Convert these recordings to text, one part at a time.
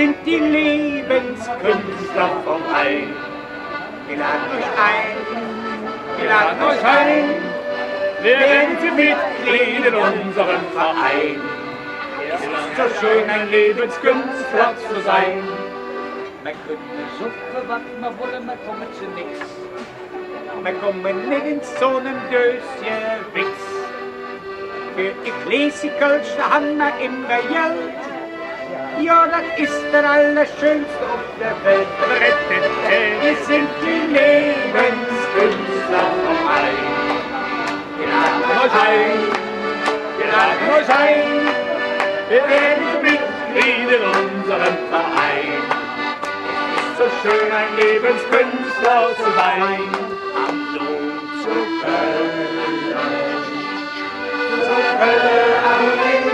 sind die Lebenskünstler vom Rhein. Wir laden euch ein, wir laden euch ein, werden Sie Mitglied in unserem Verein. Es ist so schön, ein Lebenskünstler zu sein. Man könnte suchen, was man wolle, man kommen zu nix. Man kommen nicht in so einem Döschen Wix. Für die Klassikerlste haben wir immer Geld. Ja, das ist das Allerschönste auf der Welt. Wir sind die Lebenskünstler vom Rhein. Wir laden euch ein, wir laden euch ein. Wir werden Mitglied in unserem Verein. Es ist so schön, ein Lebenskünstler zu sein. Am Dom zu Köln, am Ring,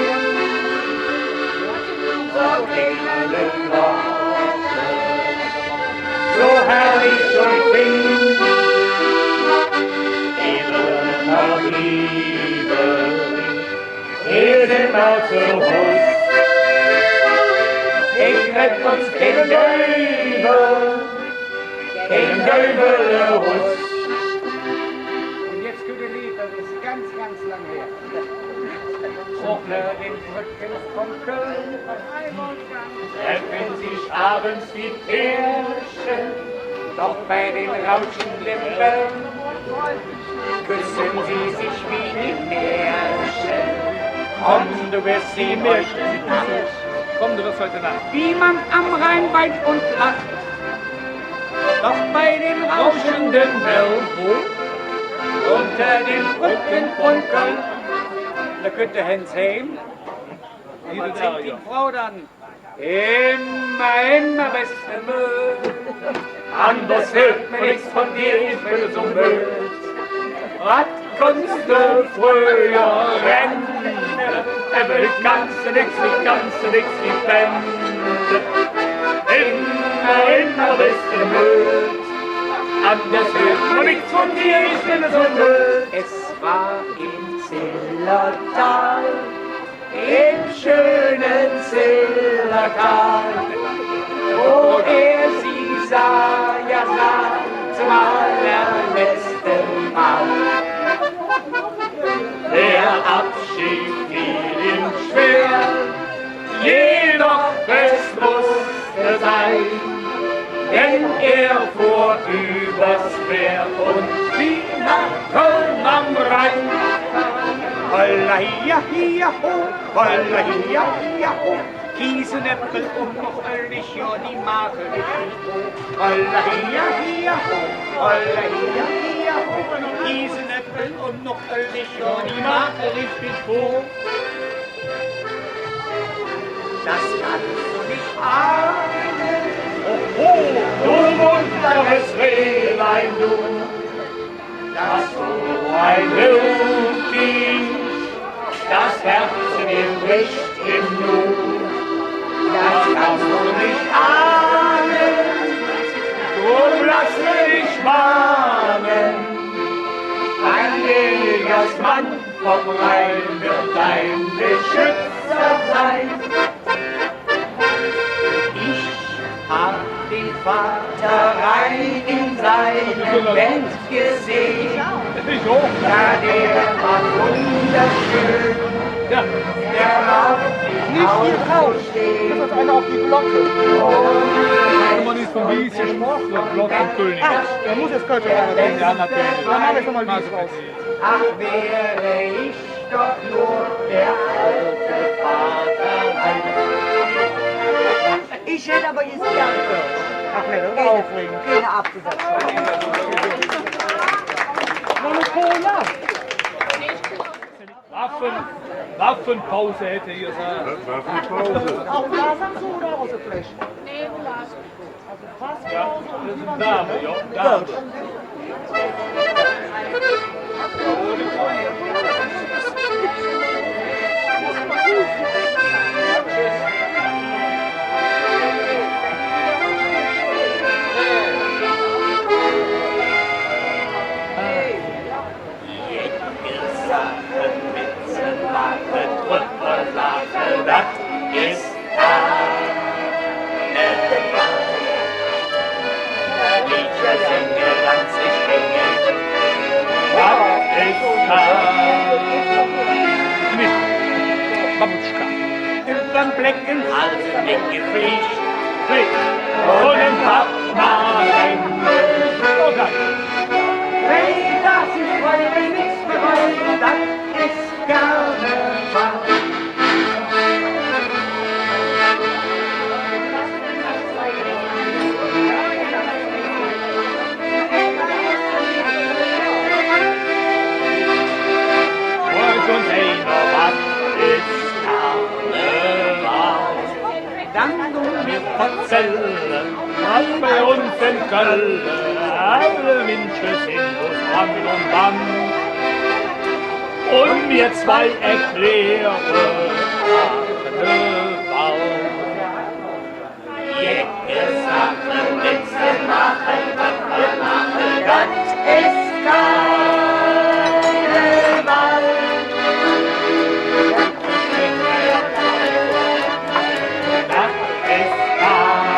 so klingenden Worte, so herrlich und flink, Liebe, wir sind auch zu Hus. Ich treff uns kein Döbel, Hus. Und jetzt tut ihr Lied, das ist ganz, ganz lang her. Unter den Brücken von Köln treffen sich abends die Pärchen, doch bei den rauschenden Wellen küssen sie sich wie im Märchen. Komm, du wirst sie möchten. Komm, du wirst heute Nacht. Wie man am Rhein weint und lacht, doch bei den rauschenden Wellen unter den Brücken von Köln. Da könnte Hans Heim, wie singt die Frau dann? Immer beste Müll. Anders hört mir nichts von dir, ich bin so müll. Was kannst du früher rennen? Aber kannst du nix wie Ben. Immer bist du müll. Anders hört man nichts von dir, ich bin so müll. Es war im Zillertal, im schönen Zillertal, wo sie sah, ja sah, zum allerletzten Mal. Der Abschied fiel ihm schwer, jedoch es musste sein, denn er fuhr übers Meer und sie nach Köln am Rhein. Holla hia hia ho, holla hia hia ho, Kiesenäpfel und noch Öllich, ja die Mache richtig hoch. Holla hia hia ho, holla hia hia ho, Kiesenäpfel und noch Öllich, ja die Mache richtig hoch. Das kannst du nicht ahnen, oh, du wunderbares Rehlein, du, dass so ein Wild ging, das Herz mir bricht im Nu. Das kannst du nicht ahnen, drum lass dich mahnen. Ein Jägersmann vom Rhein wird dein Beschützer sein. Ich hab den Vater Rhein in seinem Bett gesehen. Ja, der war wunderschön. Ja. Der war nicht hier drauf stehen. Das ist einer auf die Glocke. Man ist vom Wiesischen Glockenkönig. Ach, der muss jetzt Kölsch reden. Ja, natürlich. Dann mach ich nochmal Wies raus. Ach, wäre ich doch nur der alte Vater Rhein. Ich hätte aber jetzt gerne gehört. Ach nee, das ist aufregend. Keine abgesetzt. Monopole. Waffenpause hätte hier sein. Waffenpause. Auch Glasern so oder aus der Fläche? Nee, Glas. Also Fasspause Ja, und das wie ist man Dame, ja, Dame. Das ist Ramschka. Überm Blecken Halsen weggefliegt. Flieg. Und ein Pappmachen. Okay. Hey, das ist heute nichts für heute, das ist Karneval. Wollt uns einer, was ist Karneval? Dann du mir Erzählen, was bei uns in Köln alle Menschen sind aus Rand und Band. Und mir zwei erklären Karneval. Jecke Sachen, Witze machen, das ist Karneval. Das ist Karneval.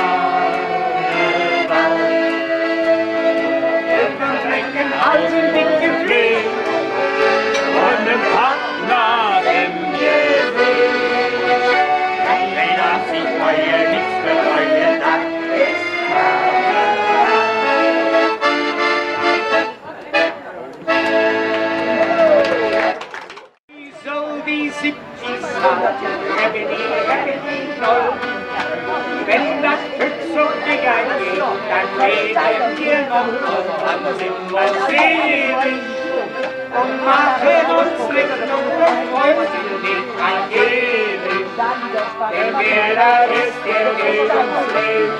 Überm Blecken Halsen weggefliegt. Und ein Partner im Gesicht. Hey, das ist heute nichts für heute, das ist so wie 70 wenn das Glück so dicker geht, dann reden wir noch dann sind wir selig und machen uns Rechnung und Freunde nicht alljährlich. Denn wer da ist, der geht uns Leben.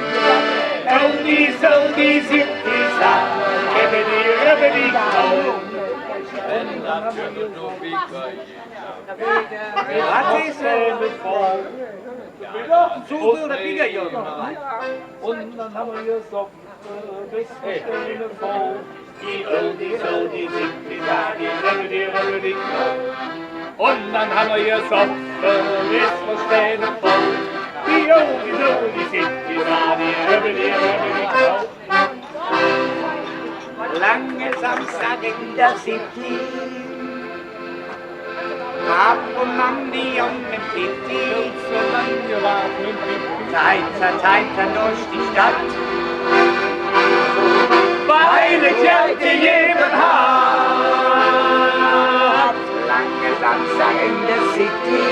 Und die 70 Rebelli, was ist denn mit voll? So würde Biggerjörn rein. Und dann haben wir hier so bis Stelle voll. Die Oldies sind die Rebelli. Und dann haben wir hier so bis Stelle voll. Die Oldies sind die Rebelli. Lange Samstag in der City. Ab und an die jungen Pitti. Zeiter durch die Stadt. Weil es ja jedem hat. Lange Samstag in der City.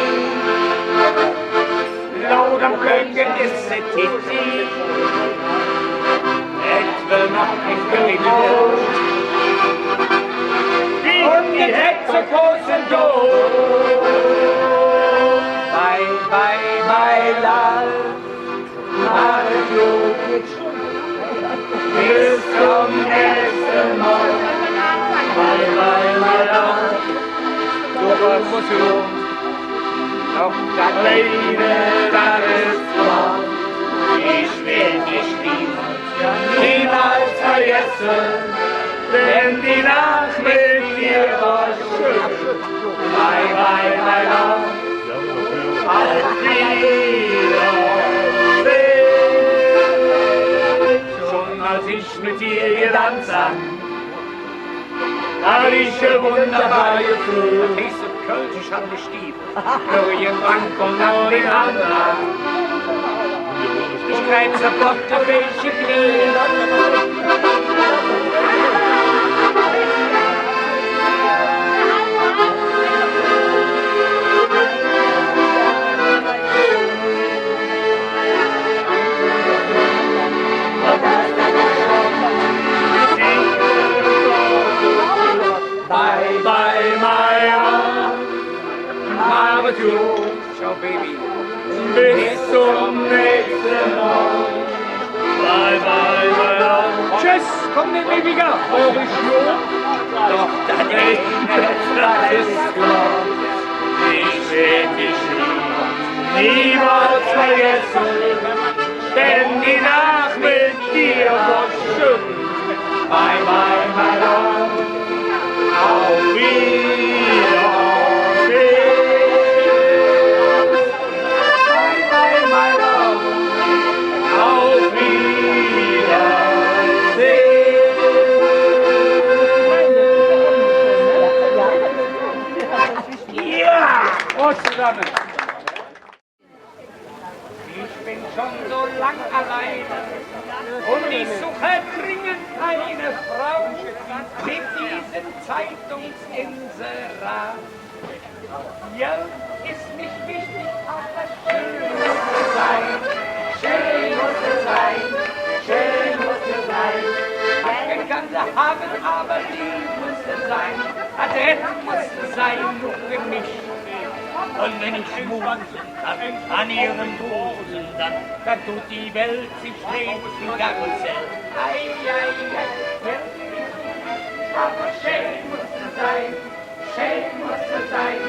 Laut am Köngen ist es Titi. Es will noch ein König. Und die Hexe großen Tod. Bye, bye, bye, love. Mario, bis zum nächsten Mal. Bye, bye, my love. Du wirst noch das Leben, das ist wahr. Ich will dich niemals vergessen. Denn die Nacht mit dir war schön. Bye, bye, my love. Auf Wiedersehen. Schon als ich mit dir getanzt hab, hab ich ein wunderbar Gefühl. Taste of Köln, ich hab ne Stiefel. Irgendwann kommt noch den anderen. Ich kein Support, auf welche Grill. Bye, bye, my love. Ciao, Baby. Bis zum nächsten Mal. Bye, bye, my love. Tschüss, komm nicht mehr wieder. Eure Schnur. Doch dann das ist klar. Ich will dich niemals vergessen. Denn die Nacht mit dir war schön. Bye, bye, my love. Auf Wiedersehen. Bye, bye, my love. Auf Wiedersehen. Ja! Prost zusammen. schon so lang alleine und ich suche dringend eine Frau mit diesem Zeitungsinserat. Ja, ist nicht wichtig, aber schön muss es sein, schön muss es sein, schön muss es sein. Keine kann sie haben, aber lieb muss es sein, adrett muss es sein, nur für mich. Und wenn ich schmunzeln kann an ihren Busen, dann tut die Welt sich stets die ganze. Ei, ei, ei, aber schön muss es sein, schön muss es sein.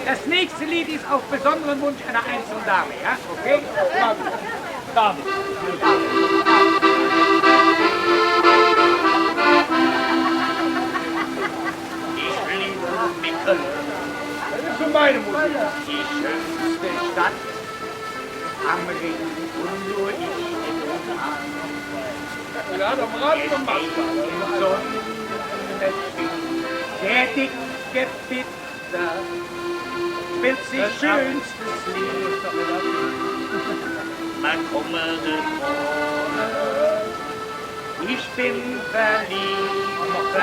Das nächste Lied ist auf besonderen Wunsch einer einzelnen Dame, ja? Okay? Dame. Ich liebe Mittel. Das ist für meine Mutter. Die schönste Stadt am Ring und nur ich in unser Arm. Ja, am Rand vom Machbar. Der dicke Pizza spielt sich schönstes Lied. Man komme ohne, ich bin verliebt.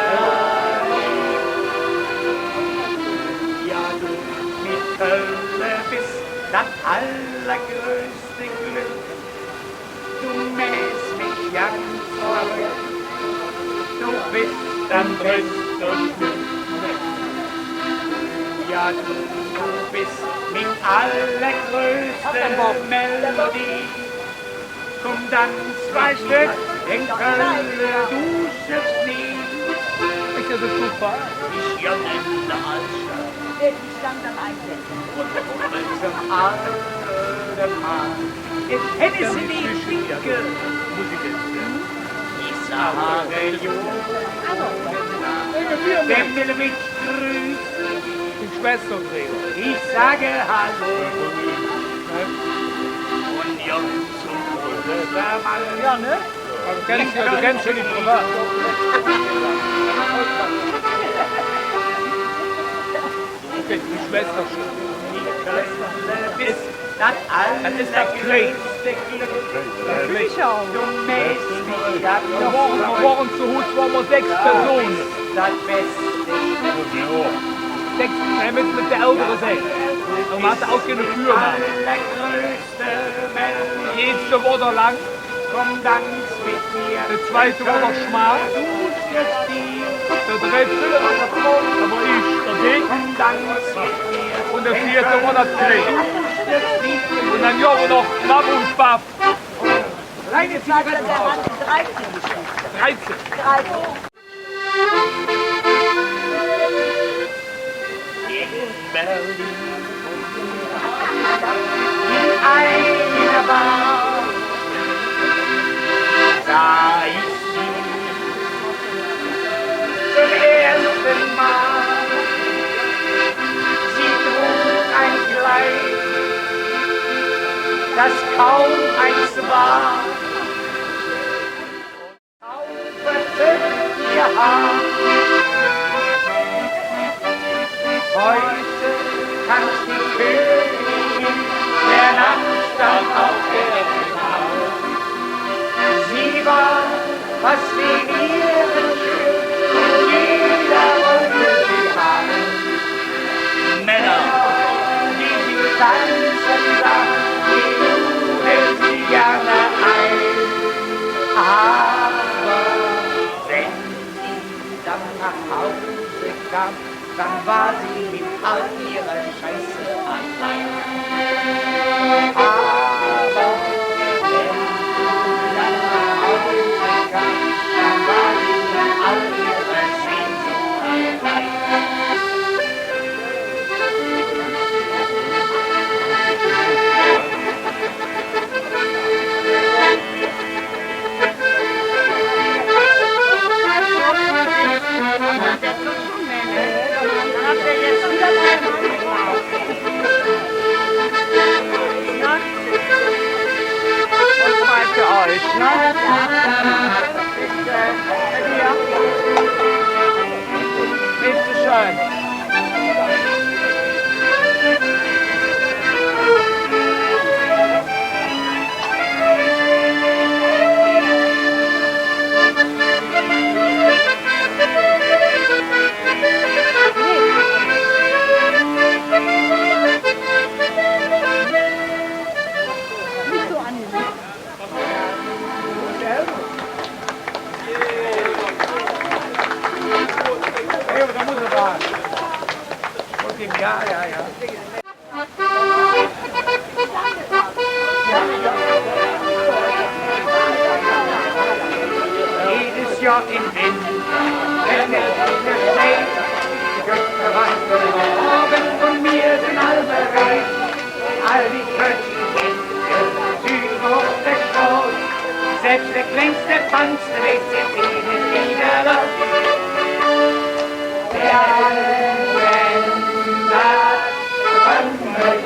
Ja, du mit Hölle bist das allergrößte Glück. Du mähst mich ganz verrückt, du bist am besten. Ja, du bist mit allergrößter Melodie. Komm dann 2 Stück in Köln, du schiffst nie. Ist das super? Ich jung in der Altstadt Ich stand am Einsetzen. und zum alten Mann. In Hennessy Finke, ich sage Jungen, der will mich grüßen. Die Schwesterträger. Ich sage Hallo und Jung zum Mann. Ja, ne? Du kennst ja die privat. Okay, die Schwester schon. Bis das Das ist das Clay. Sicher. Du mähst mich ab. Wir waren zu Hut, waren wir 6 Personen. Das Beste. 6, mit der älteren 6. Und man hatte auch keine Tür mehr. Allergrößte Melodie. Die erste war da lang, Komm, tanz mit mir. der zweite war da schmal, Du stirbst dir. der dritte, da war ich, der Dick, Komm, tanz mit mir. und der vierte war das Clay. Du stirbst nicht. Und dann ja, wir noch Knapp und Paff. Kleine Ich sage, Zigarette der auf. hat 13 geschrieben. 13. 13. In Berlin. In einer Bar sah ich sie zum ersten Mal. Sie trug ein Kleid, das kaum eins war. Zauberte ihr Haar. Heute tanzt die Königin der Nachtstadt auf der Haut. Sie war fast in ihren Schön und jeder wollte sie haben. Männer, die sie tanzen sah, die luden sie gerne ein. Aber wenn sie dann nach Hause kam, dann war sie mit all ihrer Scheiße allein. Aber wenn sie dann nach Hause kam, dann war sie mit all ihrer Sehnsucht allein. Bitte schön. Nicht so annehmen. Hey, da muss er fahren. Okay, ja. Jedes Jahr im Winter, wenn es wieder schneit, die Götter wandern morgen von mir den Albereit. All die Kirchen, Süden auf der Straße, selbst der kleinste Panzer lässt jetzt ihnen wieder los. Wenn das Röntgen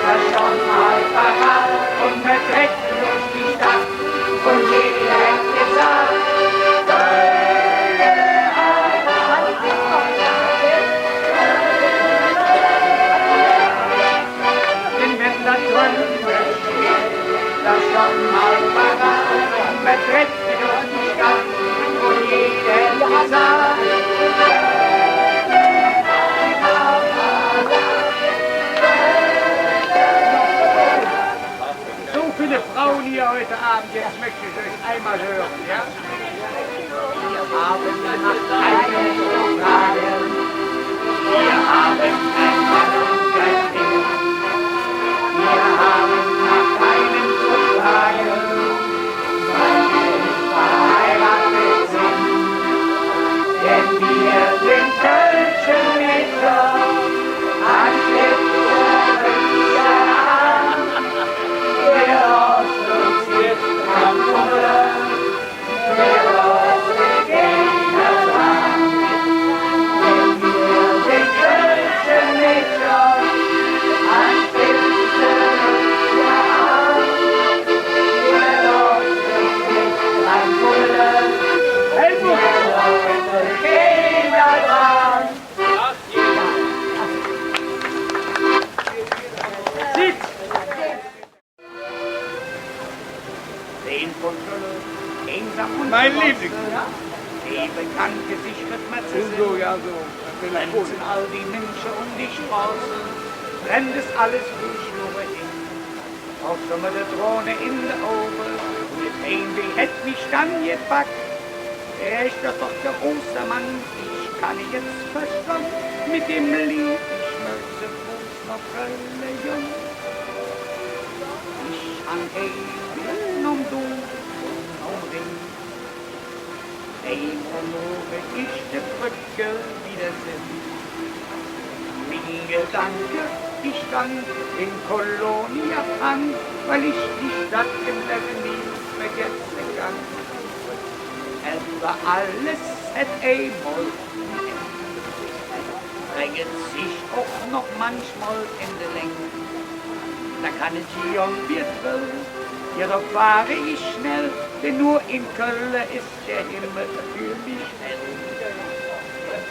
das schon mal parat und wir treten durch die Stadt und jeder hätte gesagt, denn wenn das Röntgen das schon mal parat und wir treten durch die Stadt und jeder hätte gesagt, viele Frauen hier heute Abend, jetzt möchte ich euch einmal hören, ja? Wir haben nach einem zu fragen, wir haben ein Mann und kein Ding. Wir haben nach einem zu fragen, weil wir nicht verheiratet sind. Denn wir sind Kölsche Mädchen, mein Liebling. Die bekannt gesichert Mercedes. Ja, so. Bremsen all die Menschen um die Straße. Brennt es alles durch nur hin. Außer mit der Drohne in der Ober. Mit ein, wie hätt mich dann gepackt. Er ist doch der große Mann. Ich kann jetzt verstehen. Mit dem Lied, ich möchte Fuß noch alle jung. Ich an Heben um du und um Ring. Verloren ich die Brücke wieder sind. Mein Gedanke, ich stand in Kolonia an, weil ich die Stadt im Leben nie vergessen kann. Über alles hat einmal drängt sich auch noch manchmal in der Länge. Da kann ich hier und wird will. Ja, da fahre ich schnell, denn nur in Köln ist der Himmel für mich hell.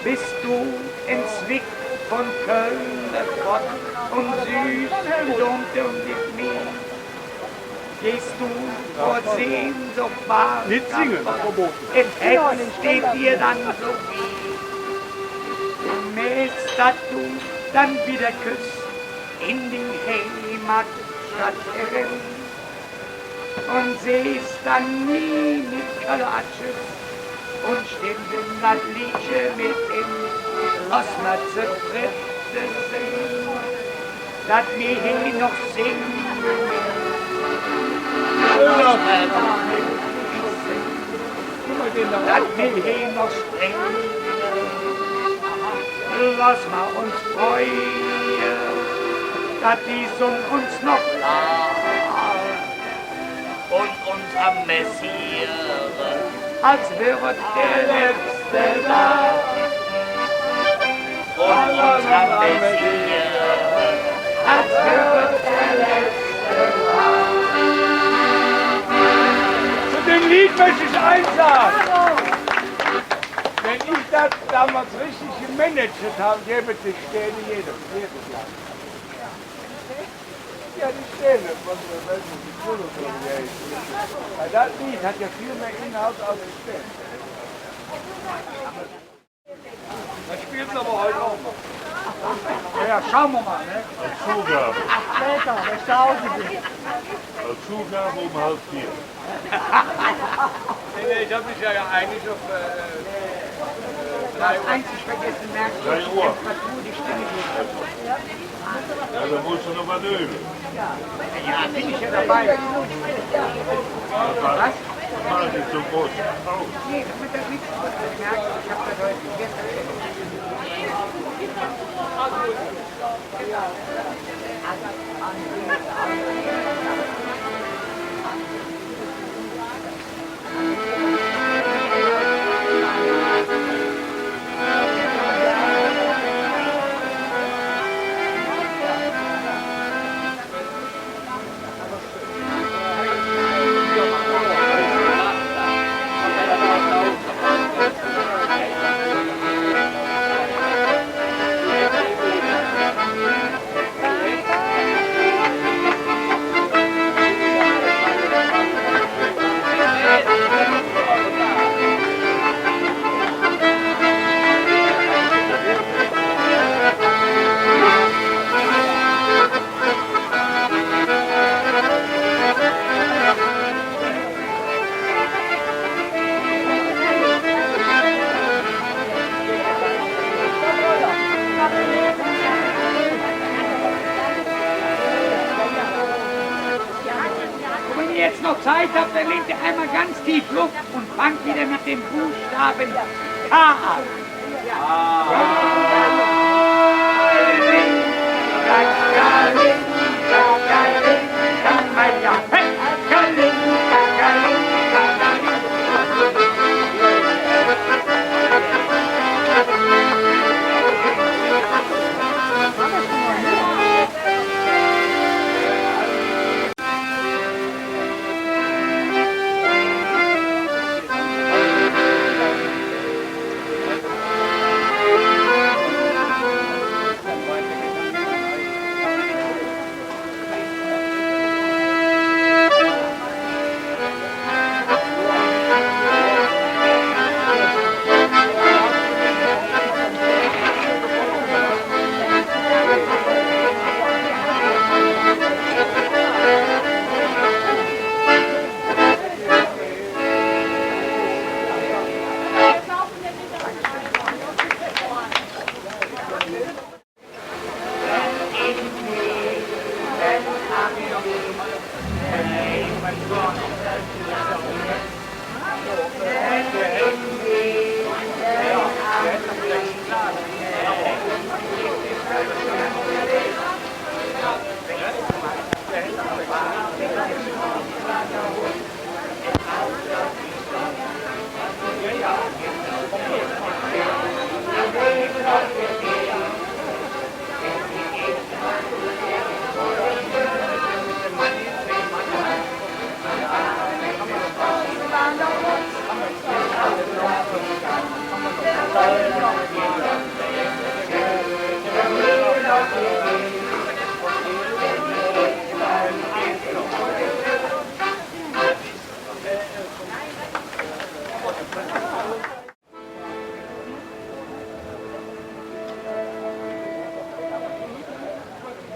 Bist du entzwickt von Köln fort und süß belohnt mit mir? Gehst du vor Sehnsucht wahr? Nicht singen, verboten. Im Herz steht dir dann so wie. Du mähst, dass du dann wieder küsst in die Heimatstadt herin. Und siehst dann nie mit Kalatsches und stimmt in das Liedchen mit ihm. Lass mal zu dritte singen, dass wir hier noch singen. Lass mal dass wir hier noch springen. Lass mal uns freuen, dass die Sonne uns noch lacht. Und uns am Messieren, als wäre der letzte Tag. Und uns am Messieren, als wäre der letzte Tag. möchte ich eins sagen. Wenn ich das damals richtig gemanagt habe, gäbe es die Sterne jedes Jahr. Ja, die Sterne von der Welt, die Schule von der Welt. Das Lied hat ja viel mehr Inhalt als die Sterne. Das spielt es aber heute auch noch. Ja, schauen wir mal, ne? Als Zugabe. Später, wenn ich zu Hause bin. Als Zugabe um 3:30. Nee, ich habe mich ja eigentlich auf 3 Uhr. Einzig vergessen, merkst du, 3 Uhr. Temperatur, die Stimme geht. Ja, dann musst du noch was üben. Ja, bin ich ja dabei. Was? Mach ich so groß. Nee, das wird das nichts. Ich merke, ich habe das heute gestern. Wenn ihr jetzt noch Zeit habt, dann nehmt ihr einmal ganz tief Luft und fangt wieder mit dem Buchstaben K an.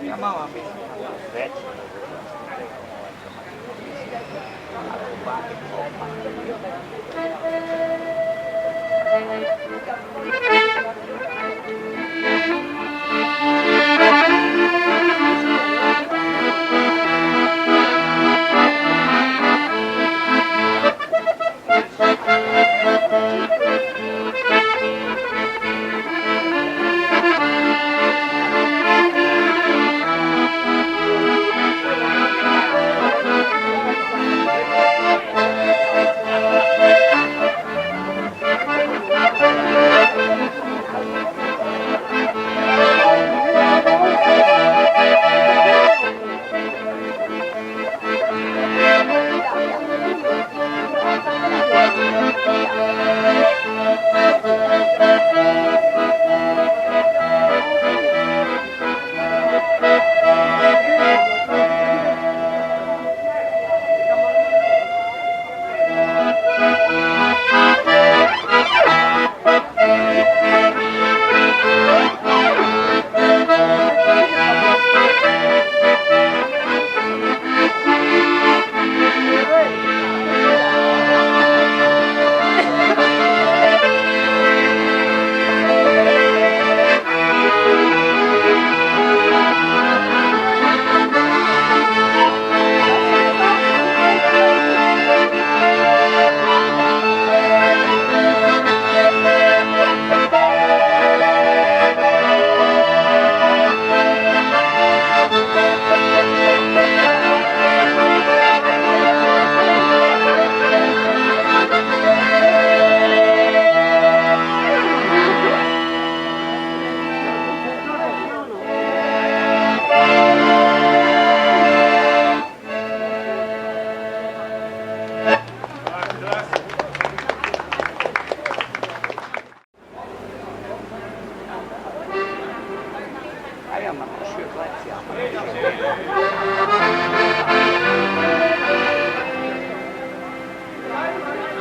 Ja, Mama. schön, ja.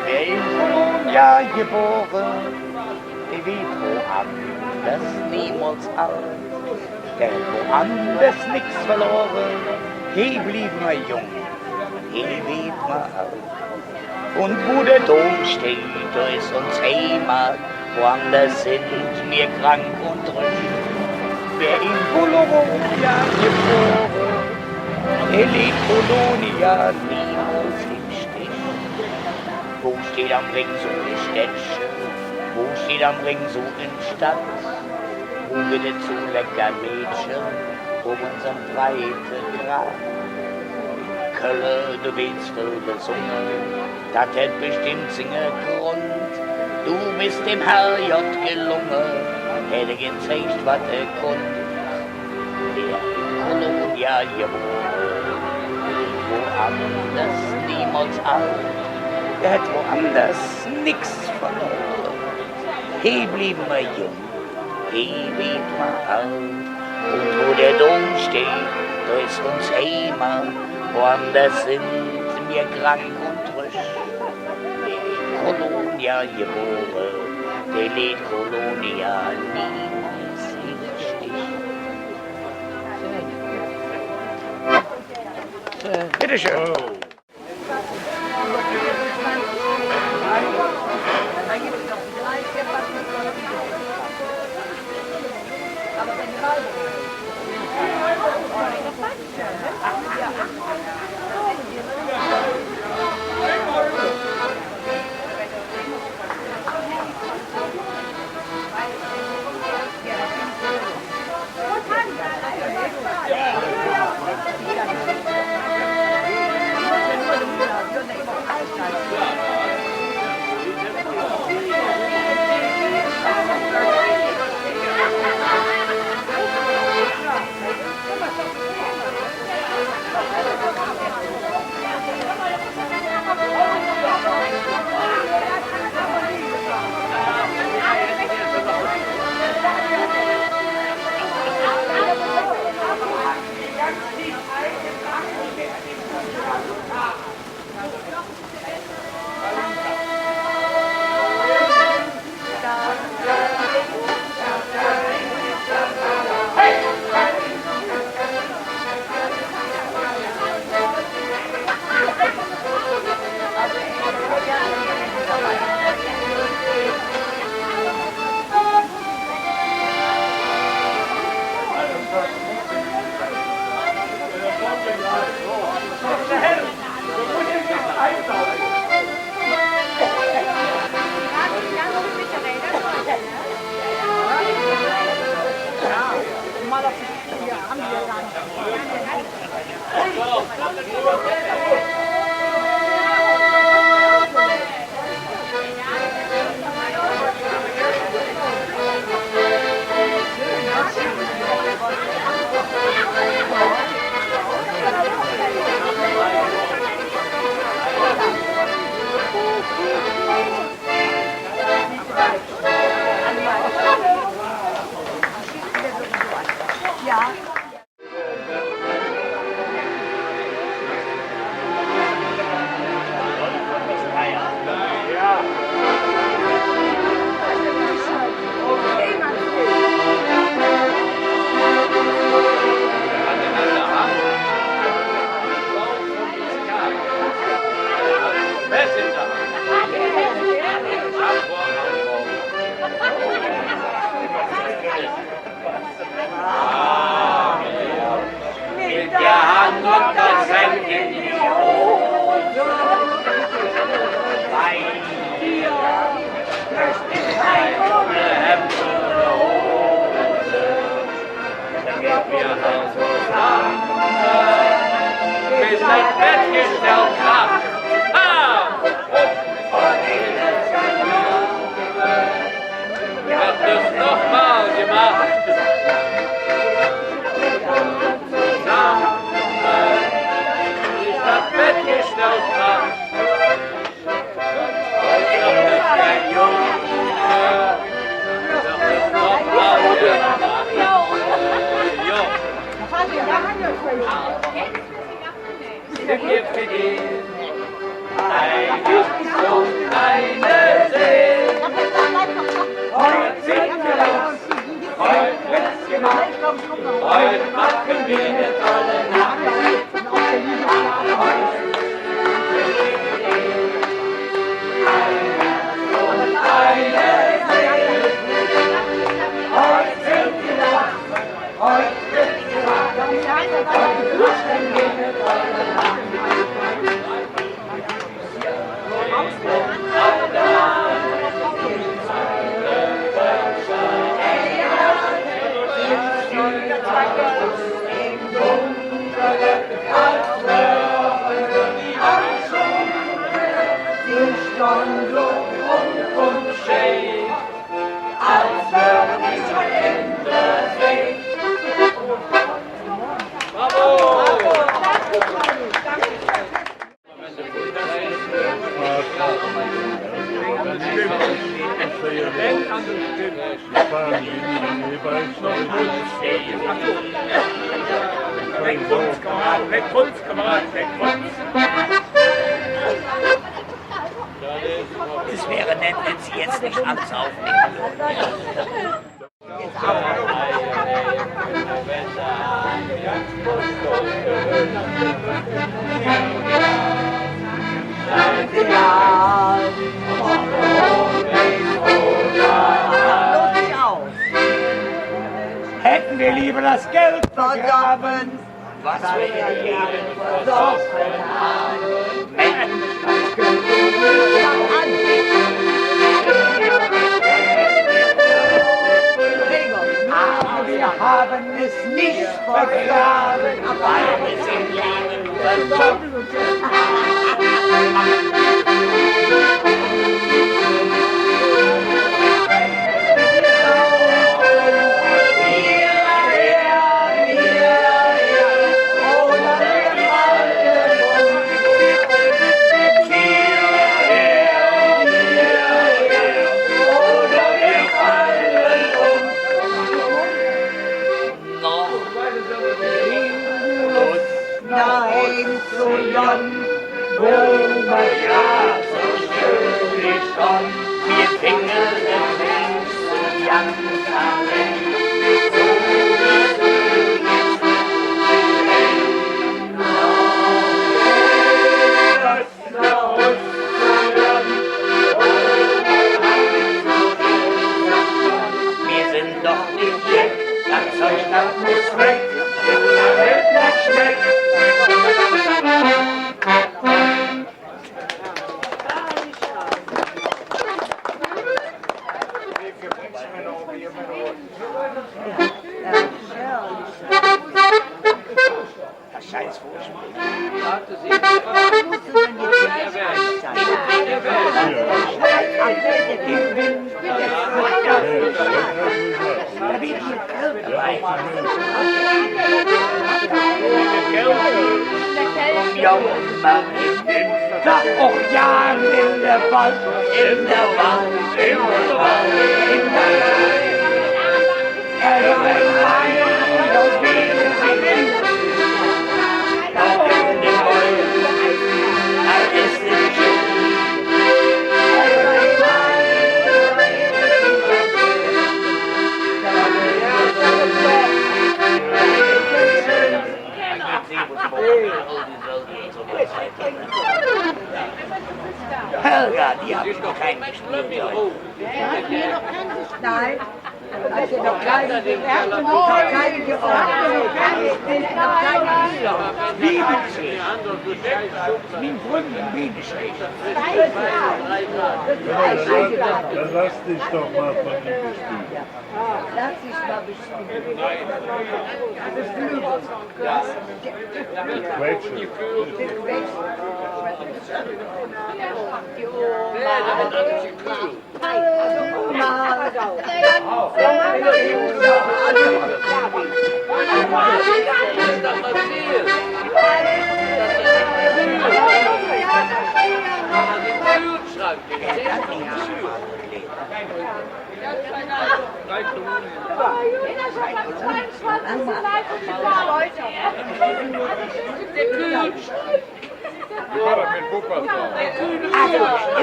Wer in Bologna geboren, der wird woanders niemals alt. Der hat woanders nix verloren, hier blieb man jung, hier wird man alt. Und wo der Dom steht, da ist uns Heimat, woanders sind wir krank und trüb. Wer in Bologna geboren, der lädt Bologna niemals im Stich. Wo steht am Ring so eine Städtchen? Wo steht am Ring so eine Stadt? Wo wird es so lecker Mädchen um unseren breiten Grat? Kölle, du willst viele Sungen, das hat bestimmt seinen Grund. Du bist dem Herr J. gelungen, hätte gezeigt, was konnt. Der in Bologna geboren, woanders niemals alt. Der hat woanders nix verloren. Hier blieb wir jung, hier wird man alt. Und wo der Dom steht, da ist uns Heimat. Woanders sind wir krank und frisch. Der in Bologna geboren, der lädt Bologna niemals im Stich. Bitteschön. Heute machen wir eine tolle Nacht. Es wäre nett, wenn Sie jetzt nicht alles aufnehmen würden. Hätten wir lieber das Geld vergraben, Was wir hier versoffen haben. aber wir haben es nicht vergraben, Weil es im Leben versoffen. Nein, zu Jan, wo man ja so schön ist schon. Wir fingen den zu Jan Wir sind doch nicht weg, das Zeug, das muss weg, das wird nicht schmeckt. Das scheiß Vorspiel. Sag auch ja in der Wald, In der Wand, in der Wand, in der Helga, die hat noch kein gespielt. Nein. Als je nog kleine erste nog kleine gefragt, Bibelschicht. Mein Gründen Bibelschicht. Dann lass dich doch mal von ihm bespielen. Lass dich mal bestimmen. Quetsche.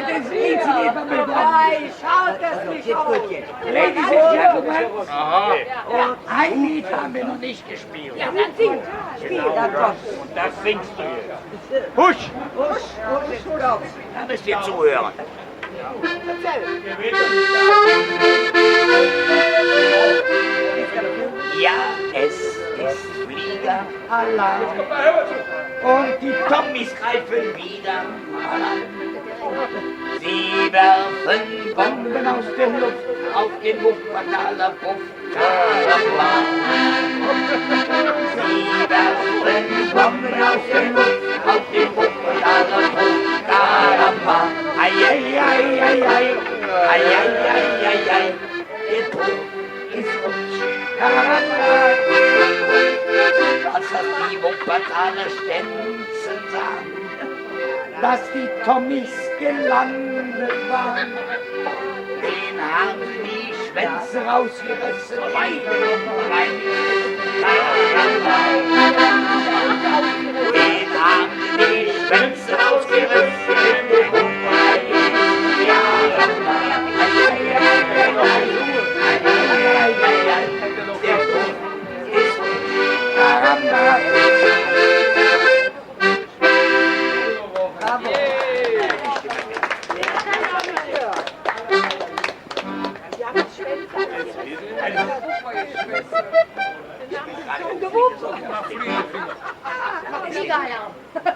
Das Lied lieber mit Nein, schaut das nicht auf. Ladies and Gentlemen, ein Lied haben wir noch nicht gespielt. Ja, dann singt. Spiel, dann komm. Und das singst du jetzt. Husch! Stopp. Da müsst ihr zuhören. Ja, es ist Fliegerallarm und die Tommys greifen wieder an. Sie werfen Bomben aus der Luft auf den Wuppertaler Puff. Karamba. Sie werfen Bomben aus der Luft auf den Wuppertaler Puff. Karamba. Ei, ei, ei, ei, ei. Ei, ei, ei, ei, ei. Der Puff ist rutsch. Karamba. Als das die Wuppertaler Stenzen sahen, dass die Tommys gelandet waren, den haben die Schwänze rausgerissen. Den haben die Schwänze rausgerissen. Ja, der Puff ist Karamba.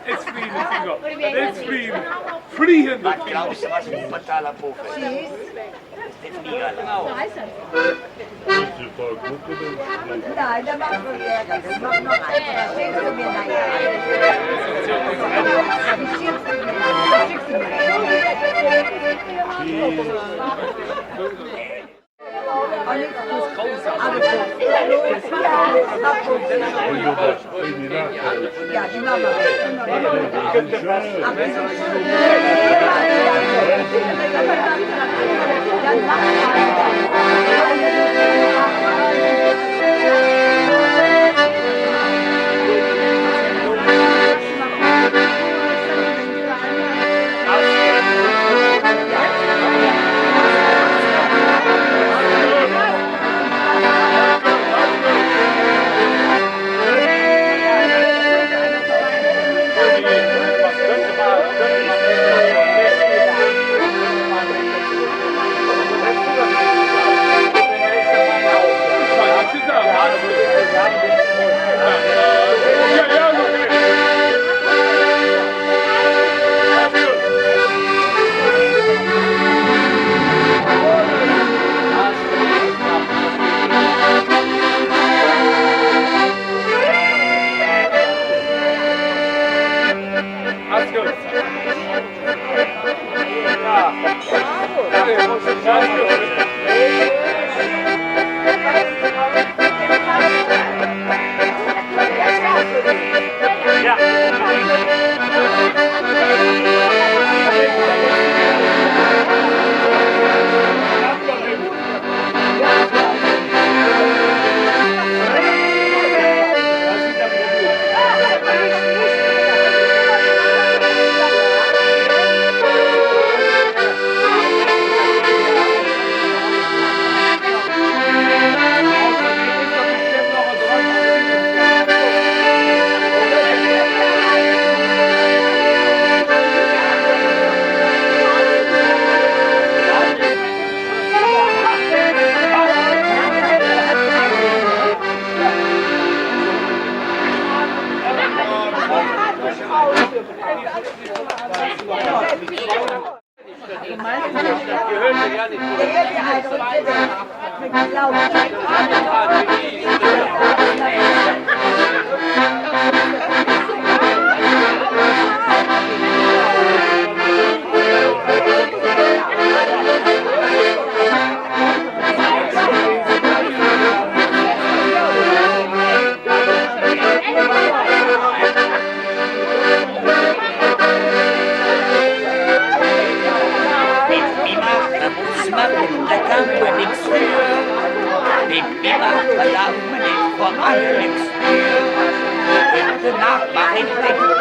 Jetzt fliehen die Finger. Jetzt fliehen. Fliehende Was Finger. glaubst du, was Wuppertaler Puff ist? Das ist der Fliegerlauf. Nein, da machst du Ärger. Das macht noch einer. Da schickst du mir nachher. Das schickst du mir nachher. Das schickst du mir nachher. Ja, die machen Da darf man nicht vor allem nichts spüren. Gute Nacht, mach ihn weg.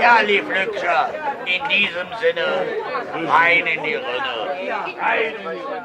Ja, lieb Lübscher, in diesem Sinne, rein in die Rinne. Rein in die Rinne.